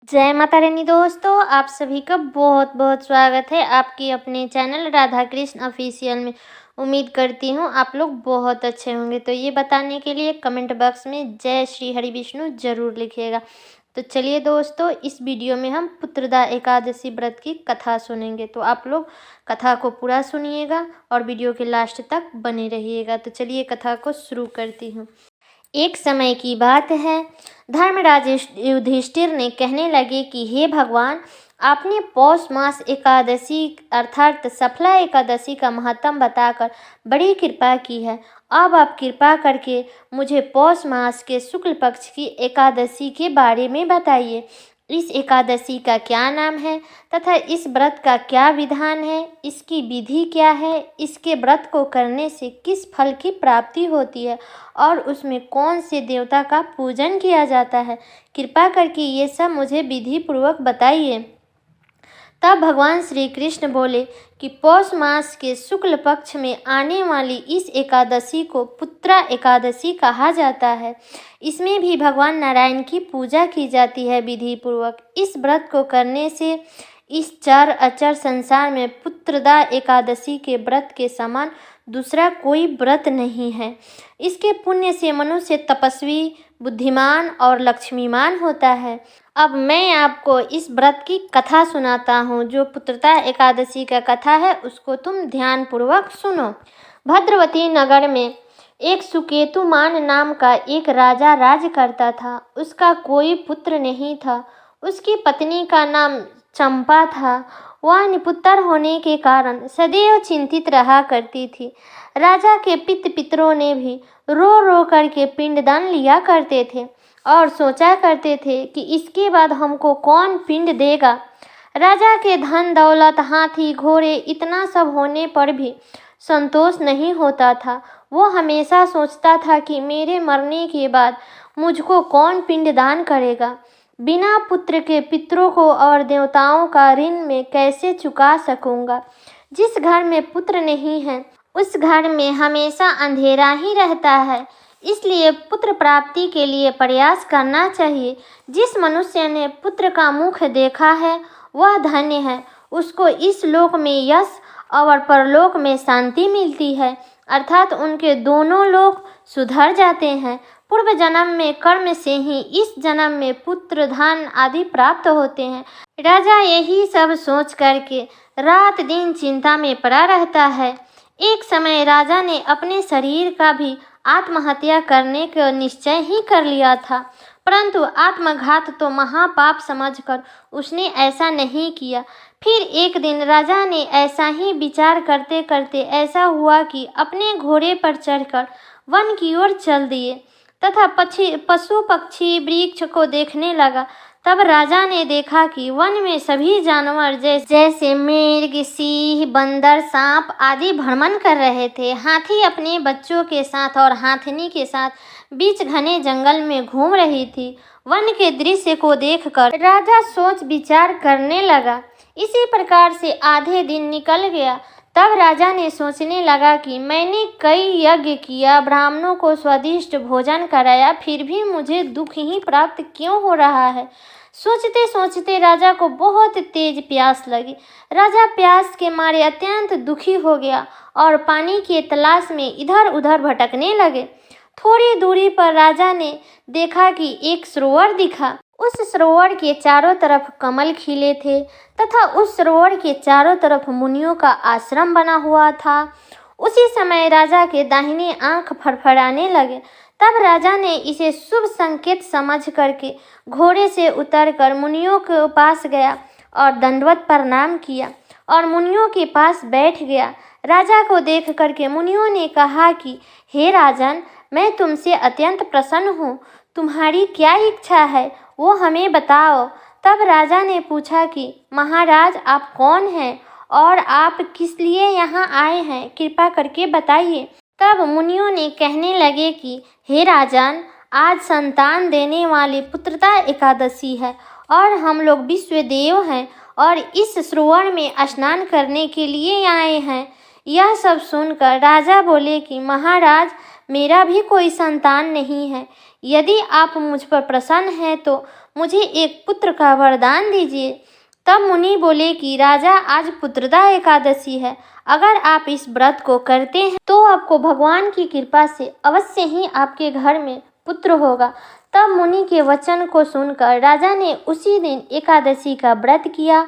जय माता रानी दोस्तों, आप सभी का बहुत बहुत स्वागत है आपकी अपने चैनल राधा कृष्ण ऑफिशियल में। उम्मीद करती हूँ आप लोग बहुत अच्छे होंगे। तो ये बताने के लिए कमेंट बॉक्स में जय श्री हरि विष्णु जरूर लिखिएगा। तो चलिए दोस्तों, इस वीडियो में हम पुत्रदा एकादशी व्रत की कथा सुनेंगे। तो आप लोग कथा को पूरा सुनिएगा और वीडियो के लास्ट तक बने रहिएगा। तो चलिए कथा को शुरू करती हूँ। एक समय की बात है, धर्मराज युधिष्ठिर ने कहने लगे कि हे भगवान, आपने पौष मास एकादशी अर्थात सफला एकादशी का महत्व बताकर बड़ी कृपा की है। अब आप कृपा करके मुझे पौष मास के शुक्ल पक्ष की एकादशी के बारे में बताइए। इस एकादशी का क्या नाम है तथा इस व्रत का क्या विधान है, इसकी विधि क्या है, इसके व्रत को करने से किस फल की प्राप्ति होती है और उसमें कौन से देवता का पूजन किया जाता है। कृपा करके ये सब मुझे विधि पूर्वक बताइए। तब भगवान श्री कृष्ण बोले कि पौष मास के शुक्ल पक्ष में आने वाली इस एकादशी को पुत्रा एकादशी कहा जाता है। इसमें भी भगवान नारायण की पूजा की जाती है विधि पूर्वक। इस व्रत को करने से इस चर अचर संसार में पुत्रदा एकादशी के व्रत के समान दूसरा कोई व्रत नहीं है। इसके पुण्य से मनुष्य तपस्वी, बुद्धिमान और लक्ष्मीमान होता है। अब मैं आपको इस व्रत की कथा सुनाता हूँ। जो पुत्रदा एकादशी का कथा है उसको तुम ध्यान पूर्वक सुनो। भद्रवती नगर में एक सुकेतुमान नाम का एक राजा राज करता था। उसका कोई पुत्र नहीं था। उसकी पत्नी का नाम चंपा था। वह निपुत्र होने के कारण सदैव चिंतित रहा करती थी। राजा के पितरों ने भी रो रो करके पिंडदान लिया करते थे और सोचा करते थे कि इसके बाद हमको कौन पिंड देगा। राजा के धन दौलत, हाथी घोड़े इतना सब होने पर भी संतोष नहीं होता था। वो हमेशा सोचता था कि मेरे मरने के बाद मुझको कौन पिंडदान करेगा। बिना पुत्र के पितरों को और देवताओं का ऋण में कैसे चुका सकूंगा। जिस घर में पुत्र नहीं है उस घर में हमेशा अंधेरा ही रहता है। इसलिए पुत्र प्राप्ति के लिए प्रयास करना चाहिए। जिस मनुष्य ने पुत्र का मुख देखा है वह धन्य है। उसको इस लोक में यश और परलोक में शांति मिलती है, अर्थात उनके दोनों लोक सुधर जाते हैं। पूर्व जन्म में कर्म से ही इस जन्म में पुत्र धन आदि प्राप्त होते हैं। राजा यही सब सोच करके रात दिन चिंता में पड़ा रहता है। एक समय राजा ने अपने शरीर का भी आत्महत्या करने का निश्चय ही कर लिया था, परंतु आत्मघात तो महापाप समझकर उसने ऐसा नहीं किया। फिर एक दिन राजा ने ऐसा ही विचार करते करते ऐसा हुआ कि अपने घोड़े पर चढ़कर वन की ओर चल दिए तथा पशु पक्षी वृक्ष को देखने लगा। तब राजा ने देखा कि वन में सभी जानवर जैसे मृग, सिंह, बंदर, सांप आदि भ्रमण कर रहे थे। हाथी अपने बच्चों के साथ और हाथिनी के साथ बीच घने जंगल में घूम रही थी। वन के दृश्य को देखकर राजा सोच विचार करने लगा। इसी प्रकार से आधे दिन निकल गया। तब राजा ने सोचने लगा कि मैंने कई यज्ञ किया, ब्राह्मणों को स्वादिष्ट भोजन कराया, फिर भी मुझे दुख ही प्राप्त क्यों हो रहा है। सोचते सोचते राजा को बहुत तेज प्यास लगी। राजा प्यास के मारे अत्यंत दुखी हो गया और पानी की तलाश में इधर उधर भटकने लगे। थोड़ी दूरी पर राजा ने देखा कि एक सरोवर दिखा। उस सरोवर के चारों तरफ कमल खिले थे तथा उस सरोवर के चारों तरफ मुनियों का आश्रम बना हुआ था। उसी समय राजा के दाहिने आंख फड़फड़ाने लगे। तब राजा ने इसे शुभ संकेत समझ करके घोड़े से उतरकर मुनियों के पास गया और दंडवत प्रणाम किया और मुनियों के पास बैठ गया। राजा को देख करके मुनियों ने कहा कि हे राजन, मैं तुमसे अत्यंत प्रसन्न हूँ। तुम्हारी क्या इच्छा है वो हमें बताओ। तब राजा ने पूछा कि महाराज, आप कौन हैं और आप किस लिए यहाँ आए हैं, कृपा करके बताइए। तब मुनियों ने कहने लगे कि हे राजन, आज संतान देने वाली पुत्रदा एकादशी है और हम लोग विश्वदेव हैं और इस सरोवर में स्नान करने के लिए आए हैं। यह सब सुनकर राजा बोले कि महाराज, मेरा भी कोई संतान नहीं है। यदि आप मुझ पर प्रसन्न हैं तो मुझे एक पुत्र का वरदान दीजिए। तब मुनि बोले कि राजा, आज पुत्रदा एकादशी है। अगर आप इस व्रत को करते हैं तो आपको भगवान की कृपा से अवश्य ही आपके घर में पुत्र होगा। तब मुनि के वचन को सुनकर राजा ने उसी दिन एकादशी का व्रत किया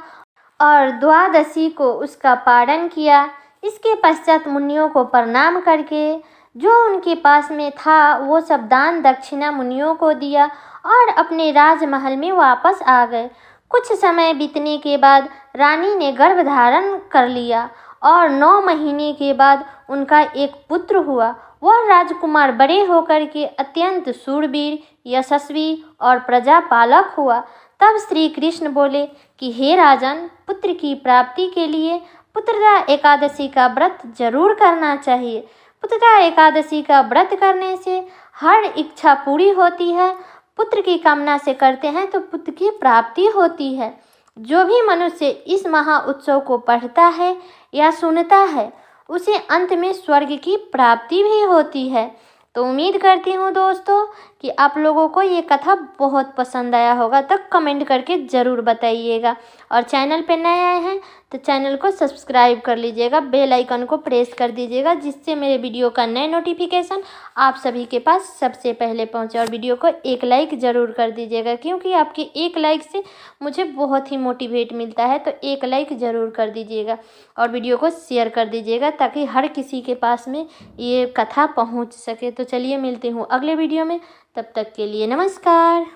और द्वादशी को उसका पारण किया। इसके पश्चात मुनियों को प्रणाम करके जो उनके पास में था वो सब दान दक्षिणा मुनियों को दिया और अपने राजमहल में वापस आ गए। कुछ समय बीतने के बाद रानी ने गर्भ धारण कर लिया और 9 महीने के बाद उनका एक पुत्र हुआ। वह राजकुमार बड़े होकर के अत्यंत शूरवीर, यशस्वी और प्रजापालक हुआ। तब श्री कृष्ण बोले कि हे राजन, पुत्र की प्राप्ति के लिए पुत्रदा एकादशी का व्रत जरूर करना चाहिए। पुत्रदा एकादशी का व्रत करने से हर इच्छा पूरी होती है। पुत्र की कामना से करते हैं तो पुत्र की प्राप्ति होती है। जो भी मनुष्य इस महा उत्सव को पढ़ता है या सुनता है उसे अंत में स्वर्ग की प्राप्ति भी होती है। तो उम्मीद करती हूँ दोस्तों कि आप लोगों को ये कथा बहुत पसंद आया होगा, तो कमेंट करके ज़रूर बताइएगा। और चैनल पे नए आए हैं तो चैनल को सब्सक्राइब कर लीजिएगा, बेल आइकन को प्रेस कर दीजिएगा, जिससे मेरे वीडियो का नए नोटिफिकेशन आप सभी के पास सबसे पहले पहुंचे। और वीडियो को एक लाइक ज़रूर कर दीजिएगा, क्योंकि आपकी एक लाइक से मुझे बहुत ही मोटिवेट मिलता है। तो एक लाइक ज़रूर कर दीजिएगा और वीडियो को शेयर कर दीजिएगा ताकि हर किसी के पास में ये कथा पहुँच सके। तो चलिए मिलती हूँ अगले वीडियो में, तब तक के लिए नमस्कार।